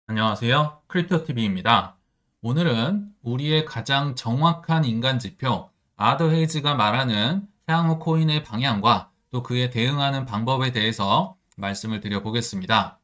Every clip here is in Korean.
안녕하세요. 크립토TV입니다. 오늘은 우리의 가장 정확한 인간 지표, 아더헤이즈가 말하는 향후 코인의 방향과 또 그에 대응하는 방법에 대해서 말씀을 드려보겠습니다.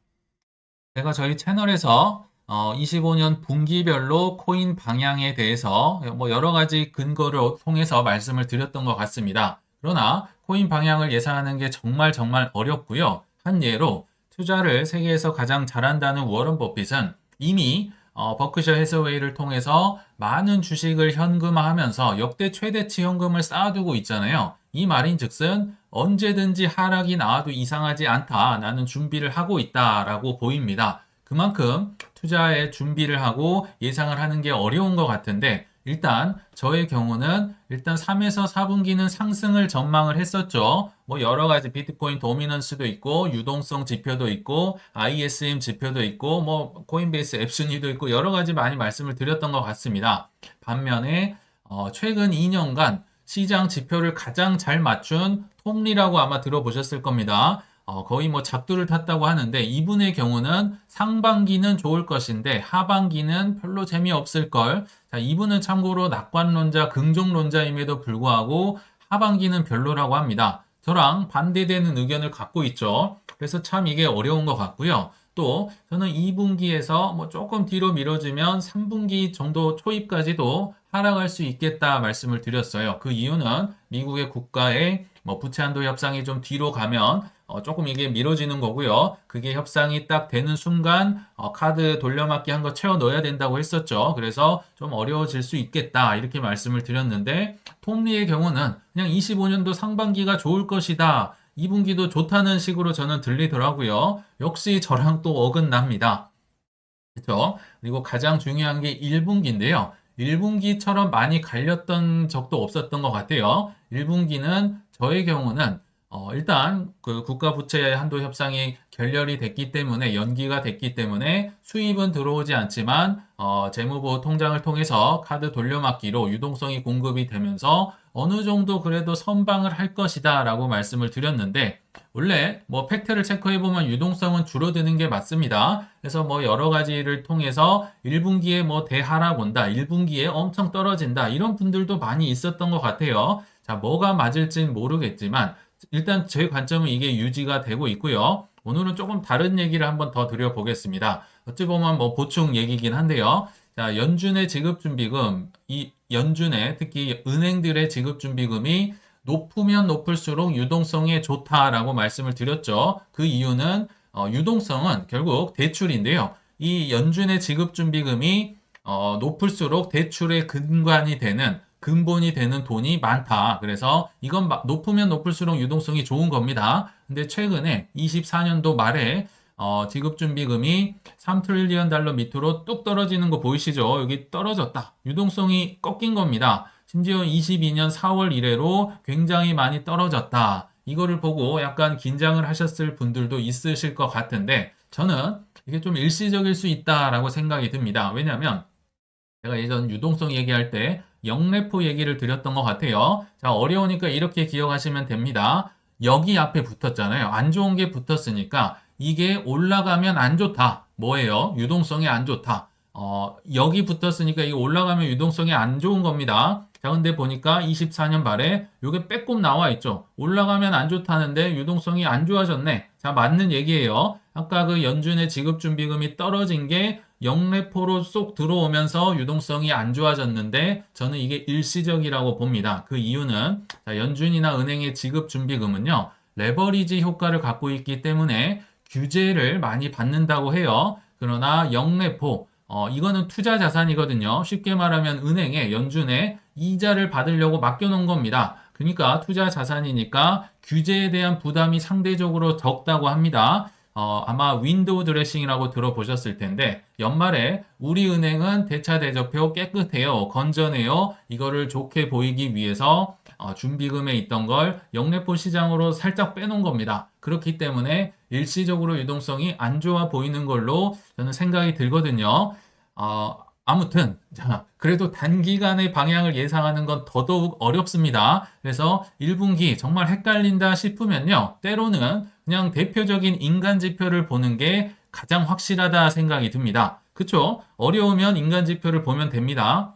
제가 저희 채널에서 25년 분기별로 코인 방향에 대해서 여러 가지 근거를 통해서 말씀을 드렸던 것 같습니다. 그러나 코인 방향을 예상하는 게 정말 어렵고요. 한 예로 투자를 세계에서 가장 잘한다는 워런 버핏은 이미 버크셔 해서웨이를 통해서 많은 주식을 현금화하면서 역대 최대치 현금을 쌓아두고 있잖아요. 이 말인즉슨 언제든지 하락이 나와도 이상하지 않다. 나는 준비를 하고 있다라고 보입니다. 그만큼 투자에 준비를 하고 예상을 하는 게 어려운 것 같은데 일단 저의 경우는 일단 3에서 4분기는 상승을 전망을 했었죠. 여러 가지 비트코인 도미넌스도 있고 유동성 지표도 있고 ISM 지표도 있고 코인베이스 앱 순위도 있고 여러 가지 많이 말씀을 드렸던 것 같습니다. 반면에 최근 2년간 시장 지표를 가장 잘 맞춘 톰리라고 아마 들어보셨을 겁니다. 거의 잡두를 탔다고 하는데 이분의 경우는 상반기는 좋을 것인데 하반기는 별로 재미없을 걸. 자, 이분은 참고로 낙관론자, 긍정론자임에도 불구하고 하반기는 별로라고 합니다. 저랑 반대되는 의견을 갖고 있죠. 그래서 참 이게 어려운 것 같고요. 또 저는 2분기에서 조금 뒤로 미뤄지면 3분기 정도 초입까지도 하락할 수 있겠다 말씀을 드렸어요. 그 이유는 미국의 국가의 부채 한도 협상이 좀 뒤로 가면 조금 이게 미뤄지는 거고요. 그게 협상이 딱 되는 순간 카드 돌려막기 한 거 채워 넣어야 된다고 했었죠. 그래서 좀 어려워질 수 있겠다 이렇게 말씀을 드렸는데 톰리의 경우는 그냥 25년도 상반기가 좋을 것이다. 2분기도 좋다는 식으로 저는 들리더라고요. 역시 저랑 또 어긋납니다. 그렇죠? 그리고 가장 중요한 게 1분기인데요. 1분기처럼 많이 갈렸던 적도 없었던 것 같아요. 1분기는 저의 경우는 일단 그 국가 부채 한도 협상이 결렬이 됐기 때문에 연기가 됐기 때문에 수입은 들어오지 않지만 재무부 통장을 통해서 카드 돌려막기로 유동성이 공급이 되면서 어느 정도 그래도 선방을 할 것이다 라고 말씀을 드렸는데 원래 팩트를 체크해 보면 유동성은 줄어드는 게 맞습니다. 그래서 여러 가지를 통해서 1분기에 대하락 온다, 1분기에 엄청 떨어진다 이런 분들도 많이 있었던 것 같아요. 자, 뭐가 맞을진 모르겠지만 일단 제 관점은 이게 유지가 되고 있고요. 오늘은 조금 다른 얘기를 한번 더 드려보겠습니다. 어찌 보면 보충 얘기긴 한데요. 자, 연준의 지급준비금, 이 연준의 특히 은행들의 지급준비금이 높으면 높을수록 유동성에 좋다라고 말씀을 드렸죠. 그 이유는 유동성은 결국 대출인데요. 이 연준의 지급준비금이 높을수록 대출의 근본이 되는 돈이 많다. 그래서 이건 높으면 높을수록 유동성이 좋은 겁니다. 근데 최근에 24년도 말에 지급준비금이 3트릴리언 달러 밑으로 뚝 떨어지는 거 보이시죠? 여기 떨어졌다. 유동성이 꺾인 겁니다. 심지어 22년 4월 이래로 굉장히 많이 떨어졌다. 이거를 보고 약간 긴장을 하셨을 분들도 있으실 것 같은데 저는 이게 좀 일시적일 수 있다라고 생각이 듭니다. 왜냐하면 제가 예전 유동성 얘기할 때 영래포 얘기를 드렸던 것 같아요. 자, 어려우니까 이렇게 기억하시면 됩니다. 여기 앞에 붙었잖아요. 안 좋은 게 붙었으니까 이게 올라가면 안 좋다. 뭐예요? 유동성이 안 좋다. 여기 붙었으니까 이게 올라가면 유동성이 안 좋은 겁니다. 자, 근데 보니까 24년 말에 이게 빼꼼 나와 있죠. 올라가면 안 좋다는데 유동성이 안 좋아졌네. 자, 맞는 얘기예요. 아까 그 연준의 지급준비금이 떨어진 게 영래포로 쏙 들어오면서 유동성이 안 좋아졌는데 저는 이게 일시적이라고 봅니다. 그 이유는 연준이나 은행의 지급준비금은요. 레버리지 효과를 갖고 있기 때문에 규제를 많이 받는다고 해요. 그러나 영래포 이거는 투자 자산이거든요. 쉽게 말하면 은행에 연준에 이자를 받으려고 맡겨놓은 겁니다. 그러니까 투자 자산이니까 규제에 대한 부담이 상대적으로 적다고 합니다. 아마 윈도우 드레싱이라고 들어보셨을 텐데 연말에 우리은행은 대차대조표 깨끗해요, 건전해요. 이거를 좋게 보이기 위해서 준비금에 있던 걸 영래포 시장으로 살짝 빼놓은 겁니다. 그렇기 때문에 일시적으로 유동성이 안 좋아 보이는 걸로 저는 생각이 들거든요. 아무튼 자, 그래도 단기간의 방향을 예상하는 건 더더욱 어렵습니다. 그래서 1분기 정말 헷갈린다 싶으면요. 때로는 그냥 대표적인 인간 지표를 보는 게 가장 확실하다 생각이 듭니다. 그쵸? 어려우면 인간 지표를 보면 됩니다.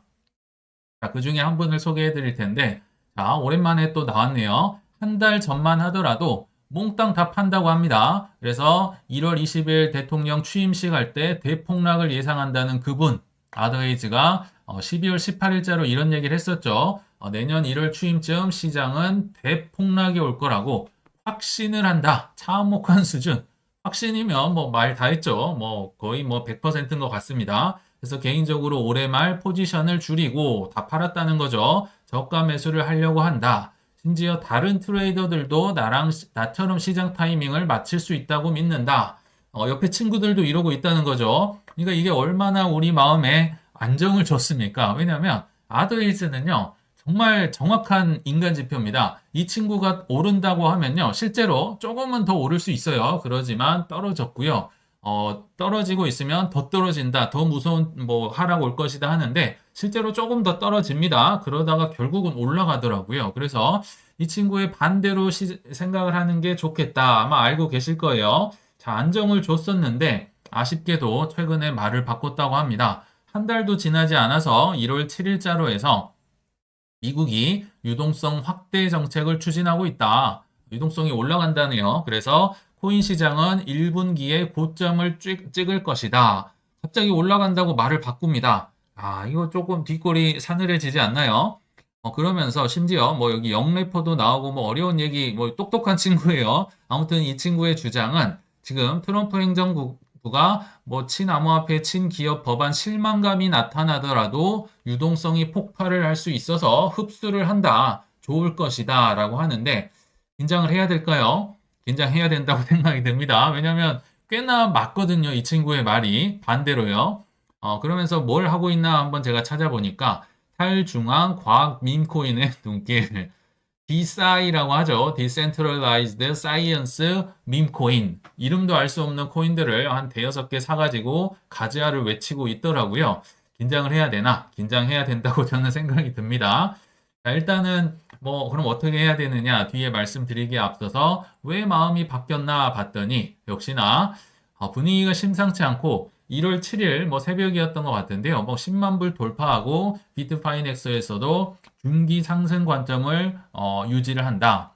자, 그 중에 한 분을 소개해 드릴 텐데, 자, 오랜만에 또 나왔네요. 한 달 전만 하더라도 몽땅 다 판다고 합니다. 그래서 1월 20일 대통령 취임식 할 때 대폭락을 예상한다는 그분, 아더헤이즈가 12월 18일자로 이런 얘기를 했었죠. 내년 1월 취임쯤 시장은 대폭락이 올 거라고 확신을 한다. 참혹한 수준. 확신이면 뭐 말 다 했죠. 뭐 거의 뭐 100%인 것 같습니다. 그래서 개인적으로 올해 말 포지션을 줄이고 다 팔았다는 거죠. 저가 매수를 하려고 한다. 심지어 다른 트레이더들도 나처럼 시장 타이밍을 맞출 수 있다고 믿는다. 옆에 친구들도 이러고 있다는 거죠. 그러니까 이게 얼마나 우리 마음에 안정을 줬습니까? 왜냐하면 아더힐즈는요, 정말 정확한 인간 지표입니다. 이 친구가 오른다고 하면요, 실제로 조금은 더 오를 수 있어요. 그러지만 떨어졌고요. 떨어지고 있으면 더 떨어진다, 더 무서운 뭐 하락 올 것이다 하는데 실제로 조금 더 떨어집니다. 그러다가 결국은 올라가더라고요. 그래서 이 친구의 반대로 생각을 하는 게 좋겠다. 아마 알고 계실 거예요. 자, 안정을 줬었는데 아쉽게도 최근에 말을 바꿨다고 합니다. 한 달도 지나지 않아서 1월 7일자로 해서 미국이 유동성 확대 정책을 추진하고 있다. 유동성이 올라간다네요. 그래서 코인 시장은 1분기에 고점을 찍을 것이다. 갑자기 올라간다고 말을 바꿉니다. 아, 이거 조금 뒷골이 사늘해지지 않나요? 그러면서 심지어 뭐 여기 영래퍼도 나오고 뭐 어려운 얘기, 뭐 똑똑한 친구예요. 아무튼 이 친구의 주장은 지금 트럼프 행정부가 뭐 친암호화폐, 친기업 법안 실망감이 나타나더라도 유동성이 폭발을 할 수 있어서 흡수를 한다. 좋을 것이다. 라고 하는데 긴장을 해야 될까요? 긴장해야 된다고 생각이 듭니다. 왜냐하면 꽤나 맞거든요. 이 친구의 말이 반대로요. 그러면서 뭘 하고 있나 한번 제가 찾아보니까 탈중앙 과학 밈코인의 눈길 DSci라고 하죠. Decentralized Science Meme Coin. 이름도 알 수 없는 코인들을 한 대여섯 개 사가지고 가즈아를 외치고 있더라고요. 긴장을 해야 되나? 긴장해야 된다고 저는 생각이 듭니다. 자, 일단은 뭐 그럼 어떻게 해야 되느냐 뒤에 말씀드리기에 앞서서 왜 마음이 바뀌었나 봤더니 역시나 분위기가 심상치 않고 1월 7일 뭐 새벽이었던 것 같은데요. 뭐 10만 불 돌파하고 비트파이넥스에서도 중기 상승 관점을 유지를 한다.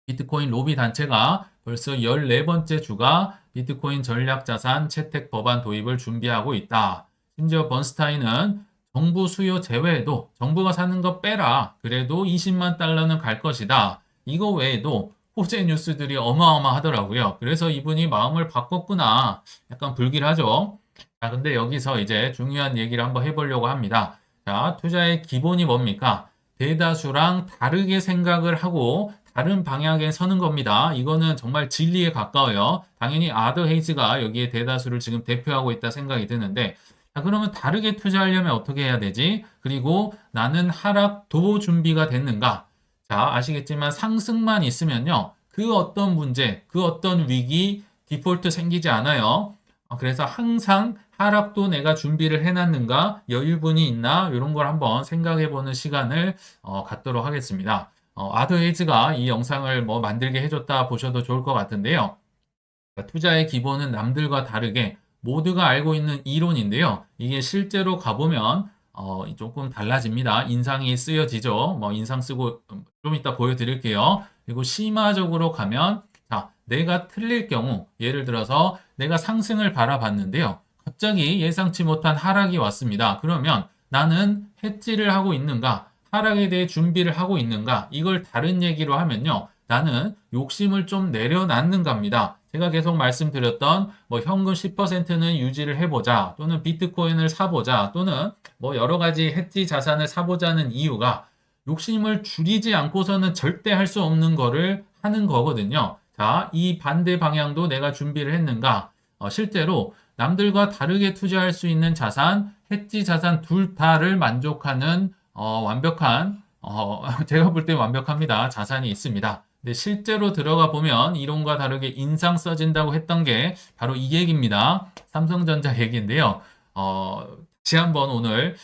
비트코인 로비 단체가 벌써 14번째 주가 비트코인 전략자산 채택 법안 도입을 준비하고 있다. 심지어 번스타인은 정부 수요 제외에도 정부가 사는 거 빼라. 그래도 20만 달러는 갈 것이다. 이거 외에도 호재 뉴스들이 어마어마하더라고요. 그래서 이분이 마음을 바꿨구나. 약간 불길하죠. 자, 근데 여기서 이제 중요한 얘기를 한번 해보려고 합니다. 자, 투자의 기본이 뭡니까? 대다수랑 다르게 생각을 하고 다른 방향에 서는 겁니다. 이거는 정말 진리에 가까워요. 당연히 아더 헤이즈가 여기에 대다수를 지금 대표하고 있다 생각이 드는데 자, 그러면 다르게 투자하려면 어떻게 해야 되지? 그리고 나는 하락 도 준비가 됐는가? 자, 아시겠지만 상승만 있으면요. 그 어떤 문제, 그 어떤 위기, 디폴트 생기지 않아요. 그래서 항상 하락도 내가 준비를 해놨는가, 여유분이 있나, 이런 걸 한번 생각해보는 시간을 갖도록 하겠습니다. 아더헤이즈가 이 영상을 뭐 만들게 해줬다 보셔도 좋을 것 같은데요. 투자의 기본은 남들과 다르게 모두가 알고 있는 이론인데요. 이게 실제로 가보면 조금 달라집니다. 인상이 쓰여지죠. 뭐 인상 쓰고 좀 이따 보여드릴게요. 그리고 심화적으로 가면 자, 내가 틀릴 경우 예를 들어서 내가 상승을 바라봤는데요. 갑자기 예상치 못한 하락이 왔습니다. 그러면 나는 해지를 하고 있는가? 하락에 대해 준비를 하고 있는가? 이걸 다른 얘기로 하면요. 나는 욕심을 좀 내려놨는가입니다. 제가 계속 말씀드렸던 뭐 현금 10%는 유지를 해보자 또는 비트코인을 사보자 또는 뭐 여러 가지 해지 자산을 사보자는 이유가 욕심을 줄이지 않고서는 절대 할 수 없는 거를 하는 거거든요. 자, 이 반대 방향도 내가 준비를 했는가? 실제로 남들과 다르게 투자할 수 있는 자산, 해지 자산 둘 다를 만족하는 완벽한 제가 볼 때 완벽합니다. 자산이 있습니다. 근데 실제로 들어가 보면 이론과 다르게 인상 써진다고 했던 게 바로 이 얘기입니다. 삼성전자 얘기인데요. 다시 한번 오늘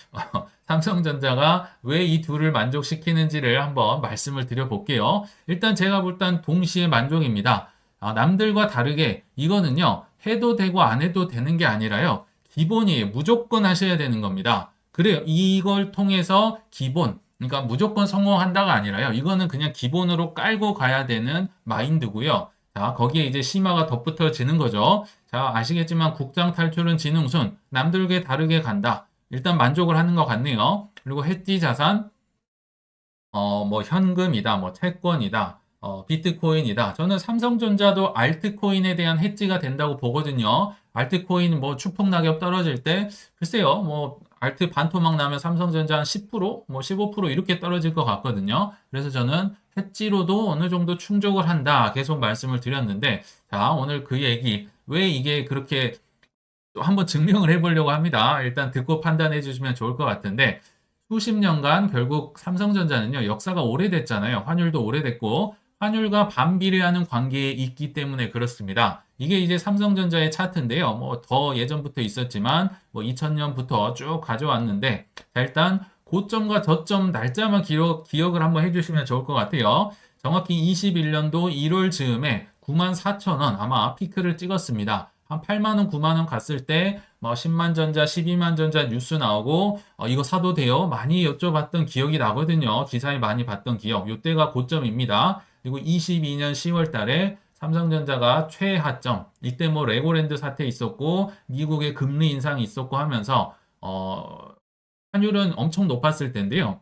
삼성전자가 왜 이 둘을 만족시키는지를 한번 말씀을 드려볼게요. 일단 제가 볼 땐 동시에 만족입니다. 남들과 다르게 이거는요. 해도 되고 안 해도 되는 게 아니라요. 기본이에요. 무조건 하셔야 되는 겁니다. 그래요. 이걸 통해서 기본, 그러니까 무조건 성공한다가 아니라요. 이거는 그냥 기본으로 깔고 가야 되는 마인드고요. 자, 거기에 이제 심화가 덧붙여지는 거죠. 자, 아시겠지만 국장 탈출은 지능순, 남들과 다르게 간다. 일단 만족을 하는 것 같네요. 그리고 해지 자산, 뭐 현금이다, 뭐 채권이다, 비트코인이다. 저는 삼성전자도 알트코인에 대한 해지가 된다고 보거든요. 알트코인 뭐 추풍 낙엽 떨어질 때 글쎄요, 뭐 알트 반토막 나면 삼성전자 한 10%, 뭐 15% 이렇게 떨어질 것 같거든요. 그래서 저는 해지로도 어느 정도 충족을 한다. 계속 말씀을 드렸는데, 자, 오늘 그 얘기 왜 이게 그렇게 또 한번 증명을 해보려고 합니다. 일단 듣고 판단해 주시면 좋을 것 같은데 수십 년간 결국 삼성전자는요, 역사가 오래됐잖아요. 환율도 오래됐고, 환율과 반비례하는 관계에 있기 때문에 그렇습니다. 이게 이제 삼성전자의 차트인데요. 뭐 더 예전부터 있었지만, 뭐 2000년부터 쭉 가져왔는데, 자, 일단 고점과 저점 날짜만 기억을 한번 해주시면 좋을 것 같아요. 정확히 21년도 1월 즈음에 94,000원 아마 피크를 찍었습니다. 한 8만 원, 9만 원 갔을 때 뭐 10만 전자, 12만 전자 뉴스 나오고 이거 사도 돼요? 많이 여쭤봤던 기억이 나거든요. 기사에 많이 봤던 기억. 이때가 고점입니다. 그리고 22년 10월 달에 삼성전자가 최하점. 이때 뭐 레고랜드 사태 있었고 미국의 금리 인상이 있었고 하면서 환율은 엄청 높았을 텐데요.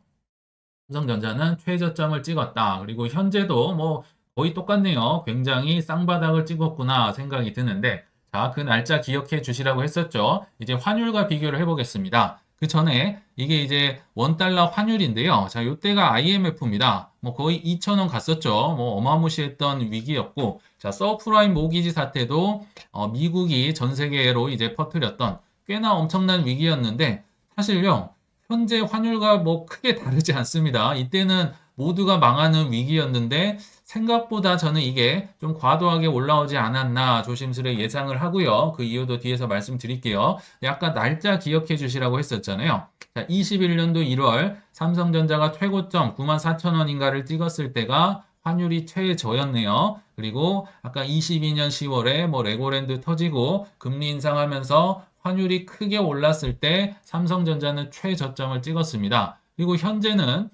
삼성전자는 최저점을 찍었다. 그리고 현재도 뭐 거의 똑같네요. 굉장히 쌍바닥을 찍었구나 생각이 드는데, 자, 그 날짜 기억해 주시라고 했었죠. 이제 환율과 비교를 해보겠습니다. 그 전에 이게 이제 원달러 환율인데요. 자, 요때가 IMF입니다. 뭐 거의 2,000원 갔었죠. 뭐 어마무시했던 위기였고, 자, 서프라임 모기지 사태도 미국이 전 세계로 이제 퍼뜨렸던 꽤나 엄청난 위기였는데, 사실요. 현재 환율과 뭐 크게 다르지 않습니다. 이때는 모두가 망하는 위기였는데 생각보다 저는 이게 좀 과도하게 올라오지 않았나 조심스레 예상을 하고요. 그 이유도 뒤에서 말씀드릴게요. 아까 날짜 기억해 주시라고 했었잖아요. 자, 21년도 1월 삼성전자가 최고점 94,000원인가를 찍었을 때가 환율이 최저였네요. 그리고 아까 22년 10월에 뭐 레고랜드 터지고 금리 인상하면서 환율이 크게 올랐을 때 삼성전자는 최저점을 찍었습니다. 그리고 현재는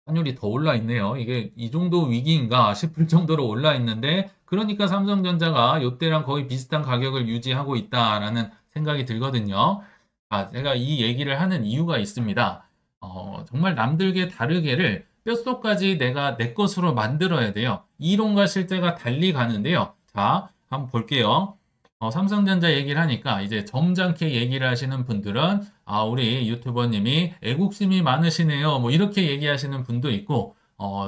환율이 더 올라 있네요. 이게 이 정도 위기인가 싶을 정도로 올라 있는데 그러니까 삼성전자가 이때랑 거의 비슷한 가격을 유지하고 있다라는 생각이 들거든요. 아, 제가 이 얘기를 하는 이유가 있습니다. 정말 남들게 다르게를 뼛속까지 내가 내 것으로 만들어야 돼요. 이론과 실제가 달리 가는데요. 자, 한번 볼게요. 삼성전자 얘기를 하니까 이제 점잖게 얘기를 하시는 분들은 우리 유튜버님이 애국심이 많으시네요. 뭐 이렇게 얘기하시는 분도 있고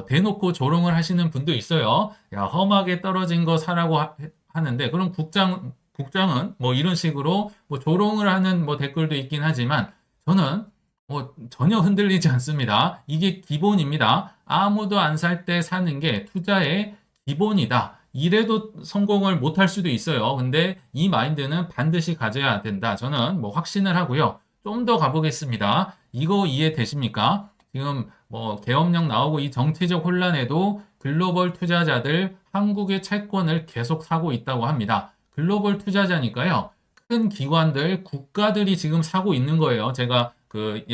대놓고 조롱을 하시는 분도 있어요. 야, 험하게 떨어진 거 사라고 하는데 그럼 국장은 뭐 이런 식으로 뭐 조롱을 하는 뭐 댓글도 있긴 하지만 저는 뭐 전혀 흔들리지 않습니다. 이게 기본입니다. 아무도 안 살 때 사는 게 투자의 기본이다. 이래도 성공을 못할 수도 있어요. 근데 이 마인드는 반드시 가져야 된다. 저는 뭐 확신을 하고요. 좀 더 가보겠습니다. 이거 이해되십니까? 지금 뭐 계엄령 나오고 이 정치적 혼란에도 글로벌 투자자들 한국의 채권을 계속 사고 있다고 합니다. 글로벌 투자자니까요. 큰 기관들, 국가들이 지금 사고 있는 거예요. 제가 그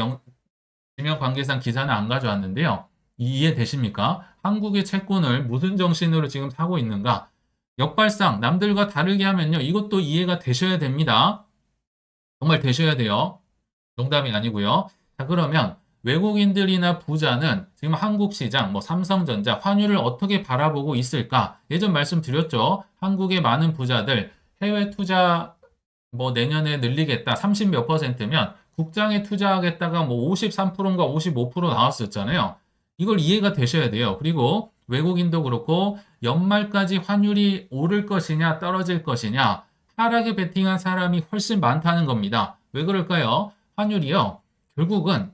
지명 관계상 기사는 안 가져왔는데요. 이해되십니까? 한국의 채권을 무슨 정신으로 지금 사고 있는가? 역발상, 남들과 다르게 하면요. 이것도 이해가 되셔야 됩니다. 정말 되셔야 돼요. 농담이 아니고요. 자, 그러면 외국인들이나 부자는 지금 한국 시장, 뭐 삼성전자, 환율을 어떻게 바라보고 있을까? 예전 말씀드렸죠. 한국의 많은 부자들 해외 투자 뭐 내년에 늘리겠다. 30 몇 %면 국장에 투자하겠다가 뭐 53%인가 55% 나왔었잖아요. 이걸 이해가 되셔야 돼요. 그리고 외국인도 그렇고 연말까지 환율이 오를 것이냐 떨어질 것이냐 하락에 베팅한 사람이 훨씬 많다는 겁니다. 왜 그럴까요? 환율이요. 결국은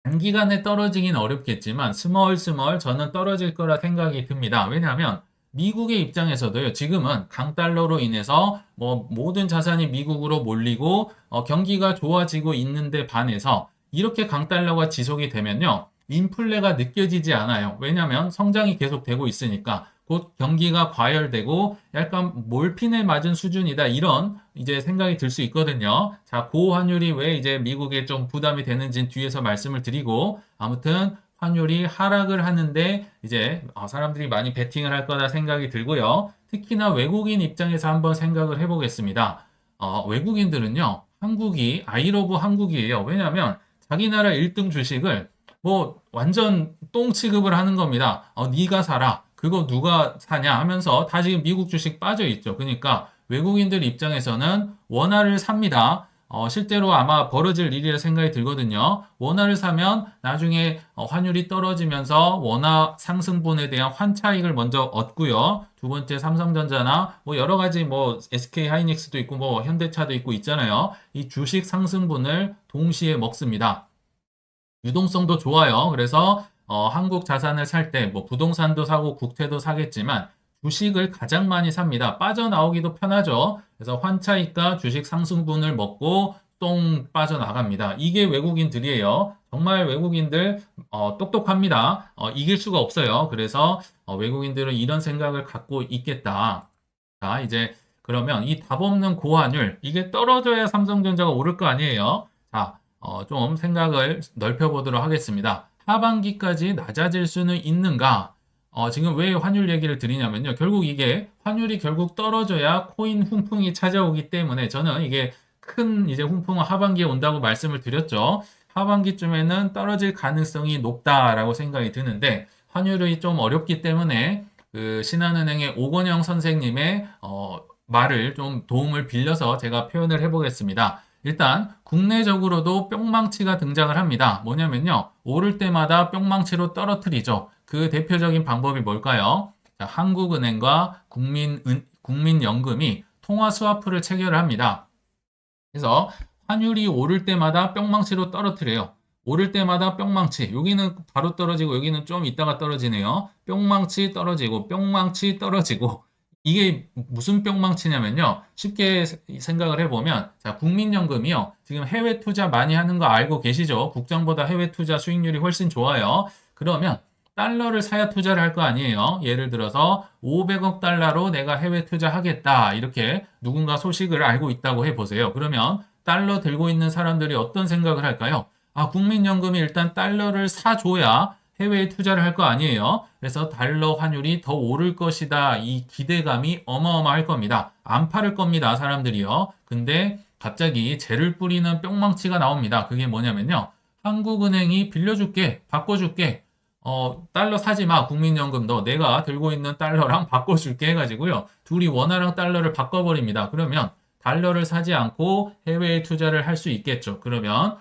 단기간에 떨어지긴 어렵겠지만 스멀스멀 저는 떨어질 거라 생각이 듭니다. 왜냐하면 미국의 입장에서도요. 지금은 강달러로 인해서 뭐 모든 자산이 미국으로 몰리고 경기가 좋아지고 있는데 반해서 이렇게 강달러가 지속이 되면요. 인플레가 느껴지지 않아요. 왜냐하면 성장이 계속되고 있으니까 곧 경기가 과열되고 약간 몰핀에 맞은 수준이다. 이런 이제 생각이 들 수 있거든요. 자, 고환율이 왜 이제 미국에 좀 부담이 되는지는 뒤에서 말씀을 드리고, 아무튼 환율이 하락을 하는데 이제 사람들이 많이 베팅을 할 거다 생각이 들고요. 특히나 외국인 입장에서 한번 생각을 해보겠습니다. 외국인들은요, 한국이 아이러브 한국이에요. 왜냐하면 자기 나라 1등 주식을 뭐 완전 똥 취급을 하는 겁니다. 네가 사라. 그거 누가 사냐 하면서 다 지금 미국 주식 빠져 있죠. 그러니까 외국인들 입장에서는 원화를 삽니다. 실제로 아마 벌어질 일이라 생각이 들거든요. 원화를 사면 나중에 환율이 떨어지면서 원화 상승분에 대한 환차익을 먼저 얻고요. 두 번째 삼성전자나 뭐 여러 가지 뭐 SK 하이닉스도 있고 뭐 현대차도 있고 있잖아요. 이 주식 상승분을 동시에 먹습니다. 유동성도 좋아요. 그래서 한국 자산을 살 때 뭐 부동산도 사고 국채도 사겠지만 주식을 가장 많이 삽니다. 빠져나오기도 편하죠. 그래서 환차익과 주식 상승분을 먹고 똥 빠져나갑니다. 이게 외국인들이에요. 정말 외국인들 똑똑합니다. 이길 수가 없어요. 그래서 외국인들은 이런 생각을 갖고 있겠다. 자, 이제 그러면 이 답 없는 고환율 이게 떨어져야 삼성전자가 오를 거 아니에요. 자, 좀 생각을 넓혀보도록 하겠습니다. 하반기까지 낮아질 수는 있는가? 지금 왜 환율 얘기를 드리냐면요. 결국 이게 환율이 결국 떨어져야 코인 훈풍이 찾아오기 때문에 저는 이게 큰 이제 훈풍은 하반기에 온다고 말씀을 드렸죠. 하반기쯤에는 떨어질 가능성이 높다라고 생각이 드는데 환율이 좀 어렵기 때문에 그 신한은행의 오건영 선생님의 말을 좀 도움을 빌려서 제가 표현을 해보겠습니다. 일단 국내적으로도 뿅망치가 등장을 합니다. 뭐냐면요. 오를 때마다 뿅망치로 떨어뜨리죠. 그 대표적인 방법이 뭘까요? 자, 한국은행과 국민연금이 통화 스와프를 체결을 합니다. 그래서 환율이 오를 때마다 뿅망치로 떨어뜨려요. 오를 때마다 뿅망치. 여기는 바로 떨어지고 여기는 좀 있다가 떨어지네요. 뿅망치 떨어지고 뿅망치 떨어지고 이게 무슨 뿅망치냐면요. 쉽게 생각을 해보면 자, 국민연금이요. 지금 해외 투자 많이 하는 거 알고 계시죠? 국장보다 해외 투자 수익률이 훨씬 좋아요. 그러면 달러를 사야 투자를 할 거 아니에요. 예를 들어서 500억 달러로 내가 해외 투자하겠다. 이렇게 누군가 소식을 알고 있다고 해보세요. 그러면 달러 들고 있는 사람들이 어떤 생각을 할까요? 국민연금이 일단 달러를 사줘야 해외에 투자를 할 거 아니에요. 그래서 달러 환율이 더 오를 것이다. 이 기대감이 어마어마할 겁니다. 안 팔을 겁니다. 사람들이요. 근데 갑자기 재를 뿌리는 뿅망치가 나옵니다. 그게 뭐냐면요. 한국은행이 빌려줄게. 바꿔줄게. 달러 사지 마. 국민연금 너 내가 들고 있는 달러랑 바꿔줄게 해가지고요. 둘이 원화랑 달러를 바꿔버립니다. 그러면 달러를 사지 않고 해외에 투자를 할 수 있겠죠. 그러면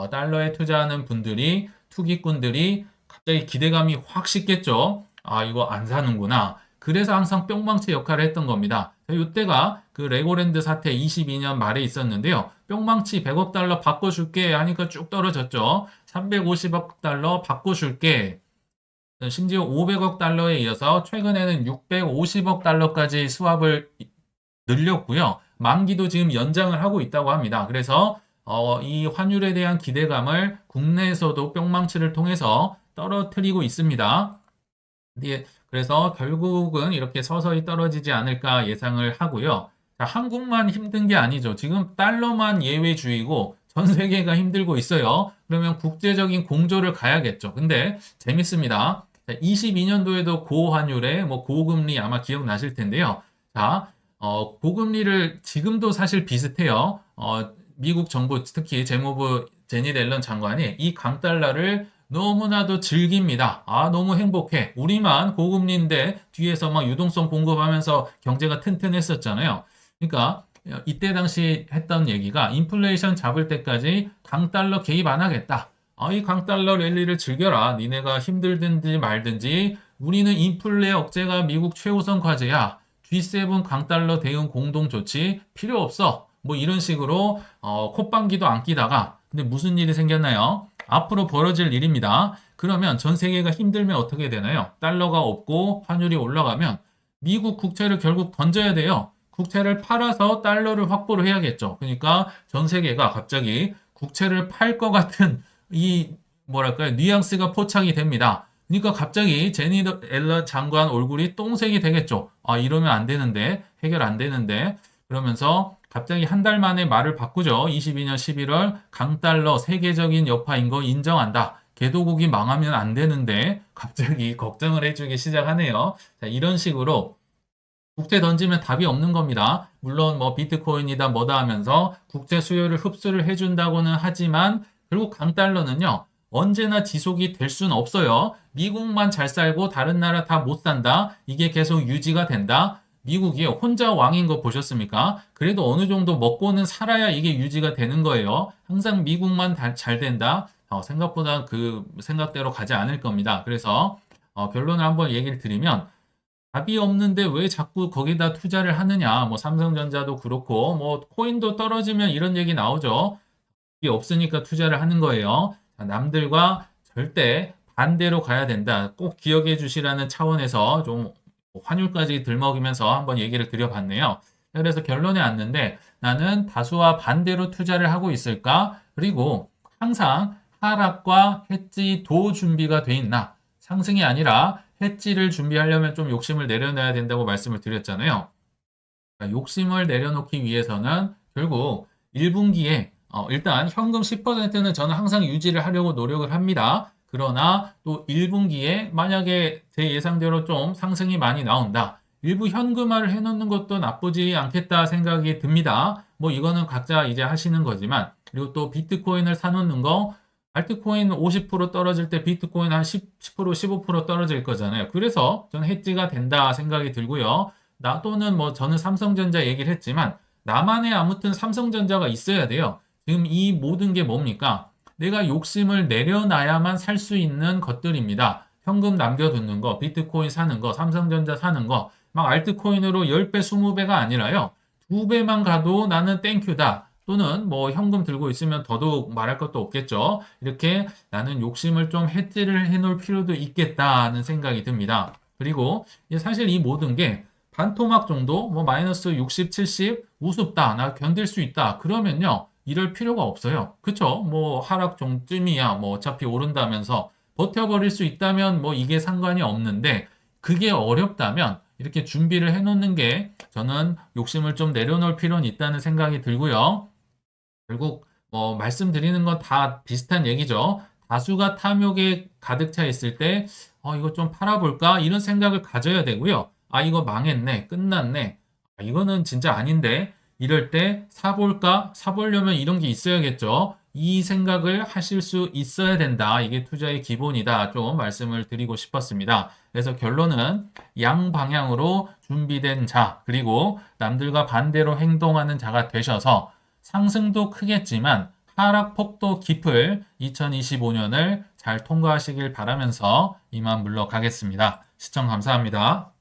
달러에 투자하는 분들이 투기꾼들이 갑자기 기대감이 확 식겠죠. 이거 안 사는구나. 그래서 항상 뿅망치 역할을 했던 겁니다. 이때가 그 레고랜드 사태 22년 말에 있었는데요. 뿅망치 100억 달러 바꿔줄게 하니까 쭉 떨어졌죠. 350억 달러 바꿔줄게. 심지어 500억 달러에 이어서 최근에는 650억 달러까지 스왑을 늘렸고요. 만기도 지금 연장을 하고 있다고 합니다. 그래서 이 환율에 대한 기대감을 국내에서도 뿅망치를 통해서 떨어뜨리고 있습니다. 그래서 결국은 이렇게 서서히 떨어지지 않을까 예상을 하고요. 자, 한국만 힘든 게 아니죠. 지금 달러만 예외주의고 전 세계가 힘들고 있어요. 그러면 국제적인 공조를 가야겠죠. 근데 재밌습니다. 22년도에도 고환율에 뭐 고금리 아마 기억나실 텐데요. 자, 고금리를 지금도 사실 비슷해요. 미국 정부 특히 재무부 제니 옐런 장관이 이 강달러를 너무나도 즐깁니다. 너무 행복해. 우리만 고금리인데 뒤에서 막 유동성 공급하면서 경제가 튼튼했었잖아요. 그러니까 이때 당시 했던 얘기가 인플레이션 잡을 때까지 강달러 개입 안 하겠다. 이 강달러 랠리를 즐겨라. 니네가 힘들든지 말든지 우리는 인플레 억제가 미국 최우선 과제야. G7 강달러 대응 공동 조치 필요 없어. 뭐 이런 식으로 콧방귀도 안 끼다가 근데 무슨 일이 생겼나요? 앞으로 벌어질 일입니다. 그러면 전 세계가 힘들면 어떻게 되나요? 달러가 없고 환율이 올라가면 미국 국채를 결국 던져야 돼요. 국채를 팔아서 달러를 확보를 해야겠죠. 그러니까 전 세계가 갑자기 국채를 팔 것 같은 이 뭐랄까요? 뉘앙스가 포착이 됩니다. 그러니까 갑자기 제니 옐런 장관 얼굴이 똥색이 되겠죠. 아, 이러면 안 되는데, 해결 안 되는데. 그러면서 갑자기 한 달 만에 말을 바꾸죠. 22년 11월 강달러 세계적인 여파인 거 인정한다. 개도국이 망하면 안 되는데 갑자기 걱정을 해주기 시작하네요. 자, 이런 식으로 국채 던지면 답이 없는 겁니다. 물론 뭐 비트코인이다 뭐다 하면서 국제 수요를 흡수를 해준다고는 하지만 결국 강달러는요. 언제나 지속이 될 수는 없어요. 미국만 잘 살고 다른 나라 다 못 산다. 이게 계속 유지가 된다. 미국이 혼자 왕인 거 보셨습니까? 그래도 어느 정도 먹고는 살아야 이게 유지가 되는 거예요. 항상 미국만 잘 된다. 생각보다 그 생각대로 가지 않을 겁니다. 그래서 결론을 한번 얘기를 드리면 답이 없는데 왜 자꾸 거기다 투자를 하느냐. 뭐 삼성전자도 그렇고 뭐 코인도 떨어지면 이런 얘기 나오죠. 답이 없으니까 투자를 하는 거예요. 자, 남들과 절대 반대로 가야 된다. 꼭 기억해 주시라는 차원에서 좀 환율까지 들먹이면서 한번 얘기를 드려봤네요. 그래서 결론에 왔는데 나는 다수와 반대로 투자를 하고 있을까? 그리고 항상 하락과 해지 도 준비가 돼 있나? 상승이 아니라 해지를 준비하려면 좀 욕심을 내려놔야 된다고 말씀을 드렸잖아요. 욕심을 내려놓기 위해서는 결국 1분기에 일단 현금 10%는 저는 항상 유지를 하려고 노력을 합니다. 그러나 또 1분기에 만약에 제 예상대로 좀 상승이 많이 나온다. 일부 현금화를 해놓는 것도 나쁘지 않겠다 생각이 듭니다. 뭐 이거는 각자 이제 하시는 거지만 그리고 또 비트코인을 사놓는 거 알트코인 50% 떨어질 때 비트코인 한 10%, 15% 떨어질 거잖아요. 그래서 저는 해지가 된다 생각이 들고요. 나 또는 뭐 저는 삼성전자 얘기를 했지만 나만의 아무튼 삼성전자가 있어야 돼요. 지금 이 모든 게 뭡니까? 내가 욕심을 내려놔야만 살 수 있는 것들입니다. 현금 남겨두는 거, 비트코인 사는 거, 삼성전자 사는 거, 막 알트코인으로 10배, 20배가 아니라요. 2배만 가도 나는 땡큐다. 또는 뭐 현금 들고 있으면 더더욱 말할 것도 없겠죠. 이렇게 나는 욕심을 좀 해지를 해놓을 필요도 있겠다는 생각이 듭니다. 그리고 사실 이 모든 게 반토막 정도, 뭐 마이너스 60, 70 우습다, 나 견딜 수 있다. 그러면요, 이럴 필요가 없어요. 그쵸? 뭐 하락 정쯤이야, 뭐 어차피 오른다면서 버텨버릴 수 있다면 뭐 이게 상관이 없는데 그게 어렵다면 이렇게 준비를 해놓는 게 저는 욕심을 좀 내려놓을 필요는 있다는 생각이 들고요. 결국 뭐 말씀드리는 건 다 비슷한 얘기죠. 다수가 탐욕에 가득 차 있을 때 이거 좀 팔아볼까? 이런 생각을 가져야 되고요. 아, 이거 망했네. 끝났네. 아, 이거는 진짜 아닌데. 이럴 때 사볼까? 사보려면 이런 게 있어야겠죠. 이 생각을 하실 수 있어야 된다. 이게 투자의 기본이다. 좀 말씀을 드리고 싶었습니다. 그래서 결론은 양방향으로 준비된 자, 그리고 남들과 반대로 행동하는 자가 되셔서 상승도 크겠지만 하락폭도 깊을 2025년을 잘 통과하시길 바라면서 이만 물러가겠습니다. 시청 감사합니다.